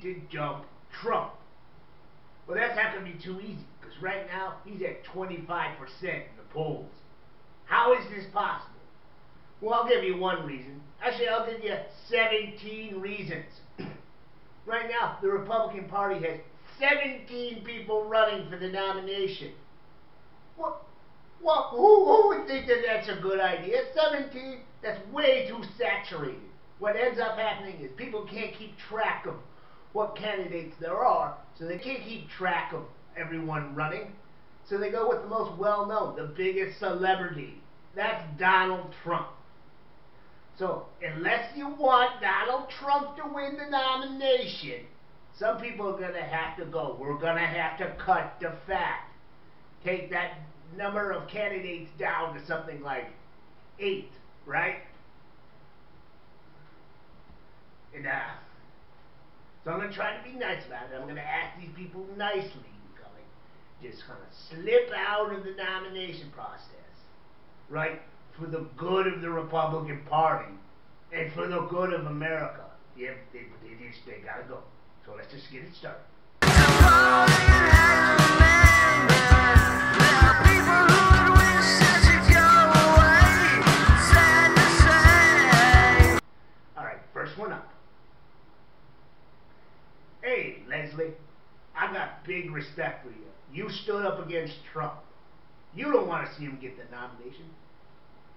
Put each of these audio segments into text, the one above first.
to dump Trump. Well, that's not going to be too easy, because right now he's at 25% in the polls. How is this possible? Well, I'll give you one reason. Actually, I'll give you 17 reasons. Right now, the Republican Party has 17 people running for the nomination. Who would think that that's a good idea? 17? That's way too saturated. What ends up happening is people can't keep track of what candidates there are, so they can't keep track of everyone running. So they go with the most well-known, the biggest celebrity. That's Donald Trump. So, unless you want Donald Trump to win the nomination, some people are going to have to go. We're going to have to cut the fat. Take that number of candidates down to something like 8, right? And, so I'm going to try to be nice about it. I'm going to ask these people nicely to come in. Just kind of slip out of the nomination process, right? For the good of the Republican Party and for the good of America. Yeah, they gotta go. So let's just get it started. Alright, first one up. Hey, Leslie, I got big respect for you. You stood up against Trump. You don't want to see him get the nomination.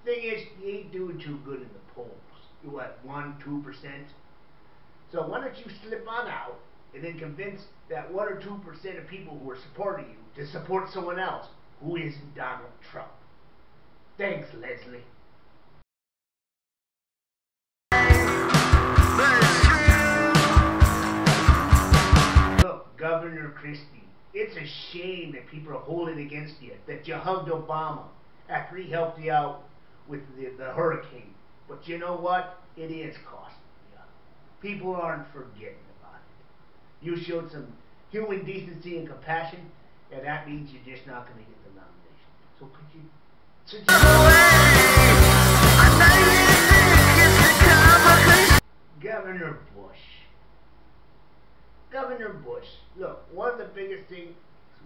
Thing is, you ain't doing too good in the polls. You're what, 1-2%? So why don't you slip on out and then convince that 1 or 2% of people who are supporting you to support someone else who isn't Donald Trump. Thanks, Leslie. Look, Governor Christie, it's a shame that people are holding against you, that you hugged Obama after he helped you out with the hurricane. But you know what? It is costing you. People aren't forgetting about it. You showed some human decency and compassion, and that means you're just not going to get the nomination. So could you Governor Bush. Governor Bush. Look, one of the biggest things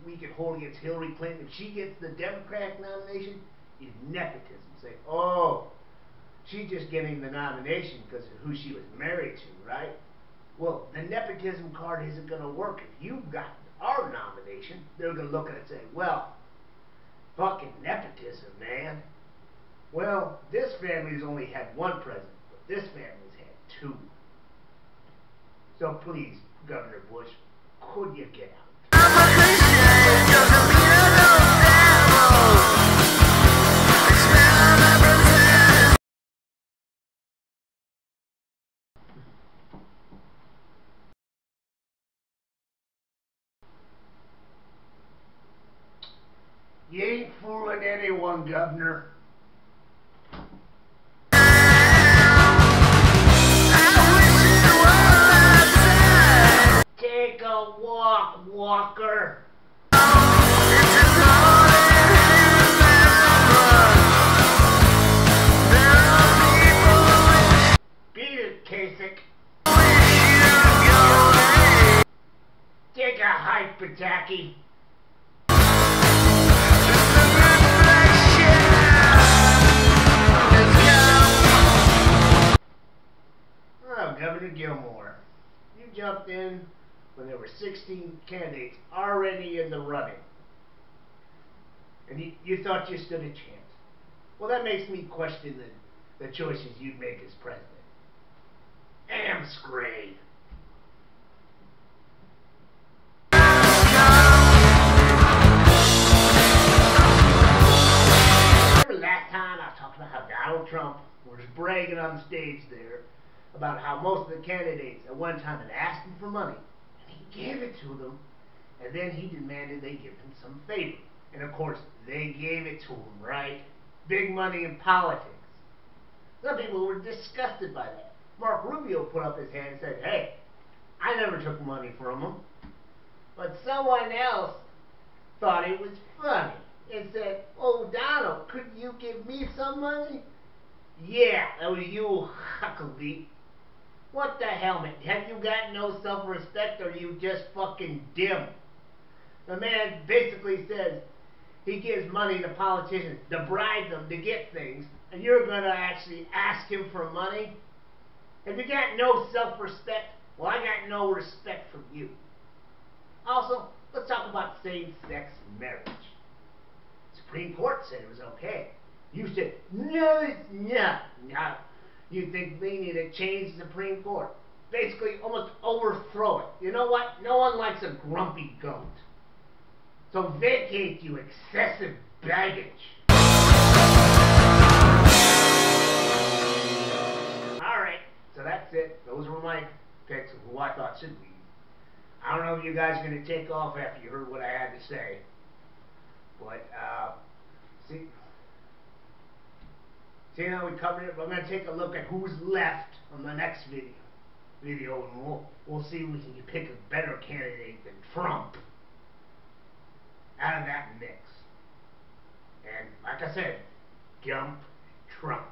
we can hold against Hillary Clinton if she gets the Democratic nomination is nepotism. Say, oh, she's just getting the nomination because of who she was married to, right? Well, the nepotism card isn't going to work. If you got our nomination, they're going to look at it and say, well, fucking nepotism, man. Well, this family's only had one president, but this family's had 2. So please, Governor Bush, could you get out? You ain't fooling anyone, Governor. Take a walk, Walker. Beat it, Kasich. Take a hike, Pataki. Oh, Governor Gilmore, you jumped in when there were 16 candidates already in the running. And you thought you stood a chance. Well, that makes me question the choices you'd make as president. Amscray. Remember last time I talked about how Donald Trump was bragging on stage there about how most of the candidates at one time had asked him for money, and he gave it to them, and then he demanded they give him some favor. And of course, they gave it to him, right? Big money in politics. Some people were disgusted by that. Mark Rubio put up his hand and said, hey, I never took money from him. But someone else thought it was funny and said, oh, Donald, could you give me some money? Yeah, that was you, Huckabee. What the hell, man? Have you got no self-respect, or you just fucking dim? The man basically says he gives money to politicians to bribe them to get things, and you're going to actually ask him for money? Have you got no self-respect? Well, I got no respect from you. Also, let's talk about same-sex marriage. Supreme Court said it was okay. You said, no, it's not. Now, you think we need to change the Supreme Court. Basically, almost overthrow it. You know what? No one likes a grumpy goat. So vacate, you excessive baggage. Alright, so that's it. Those were my picks of who I thought should lead. I don't know if you guys are going to take off after you heard what I had to say. But, see how we covered it? We're going to take a look at who's left on the next video, and we'll see if we can pick a better candidate than Trump out of that mix. And like I said, jump Trump.